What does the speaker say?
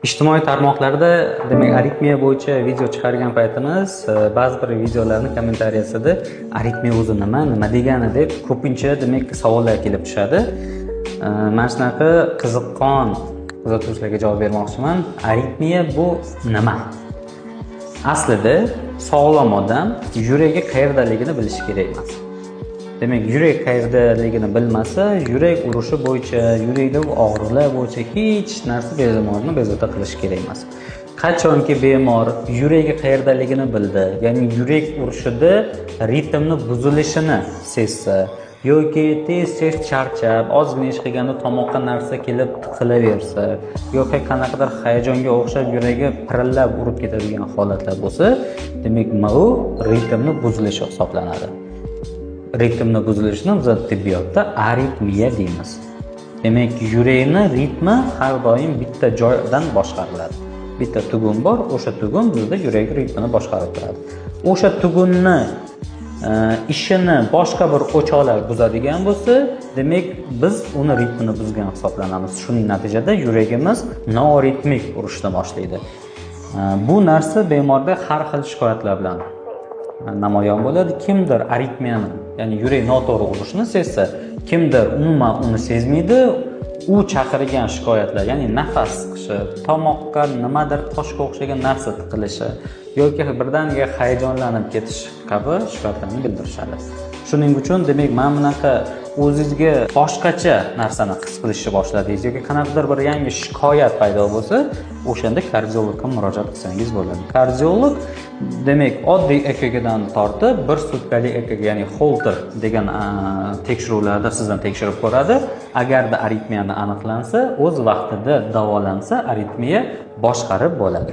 Ijtimoiy tarmoqlarda demak aritmiya bo'yicha video chiqargan paytimiz ba'zi bir videolarni kommentariyasida aritmiya o'zi nima degani deb ko'pincha demak savollar kelib tushadi. Mana shunaqa qiziqqon kuzatuvchilarga javob bermoqchiman. Aritmiya bu nima? Aslida sog'lom odam yuragi qayerdaligini bilishi kerak emas. Demak, yurak qayerdaligini bilmasa, yurak urishi bo'yicha, yurakdagi og'riqlar bo'yicha hech narsa bemorni bezovta qilish kerak emas. Qachonki bemor yuragi qayerdaligini bildi, ya'ni yurak urishida ritmni buzilishini sezsa yoki tez charchab, ozgina ish qilganda tomoqqa narsa kelib tiqilaversa yoki qanaqadir hayajonga o'xshab yuragi pirillab urib ketadigan holatlar bo'lsa, demak, bu ritmni buzilishi hisoblanadi. Ritmni buzilishini biz tibbiyotda aritmiya deymiz. Demak, yurakni ritmi har doim bitta joydan boshqariladi. Bitta tugun bor, o'sha tugun bizda yurak ritmini boshqarib turadi. O'sha tugunni ishini boshqa bir o'choqlar buzadigan bo'lsa, demak, biz uni ritmini buzgan hisoblanamiz. Shuning natijada yuragimiz noritmik urishni boshlaydi. Bu narsa bemorda har xil shikoyatlar bilan namoyon bo'ladi. Kimdir aritmiyani, ya'ni yurak noto'g'ri urishni sezsa, kimdir umuman uni sezmaydi. U chaqirgan shikoyatlar, ya'ni nafas siqishi, tomoqqa nimadir toshga o'xshagan narsa tiqilishi yoki birdaniga hayajonlanib ketish kabi shikoyatlarni bildirishadi. Shuning uchun demak, mana bunaqa o'zingizga boshqacha narsani his qilishni boshladingiz yoki qanaqadir bir yangi shikoyat paydo bo'lsa, o'shanda kardiologga murojaat qilsangiz bo'ladi. Kardiolog demak, oddiy EKGdan tortib, bir sutkalik EKG, ya'ni Holter degan tekshiruvlarda sizdan tekshirib ko'radi. Agarda aritmiyani aniqlansa, o'z vaqtida davolansa, aritmiya boshqarib bo'ladi.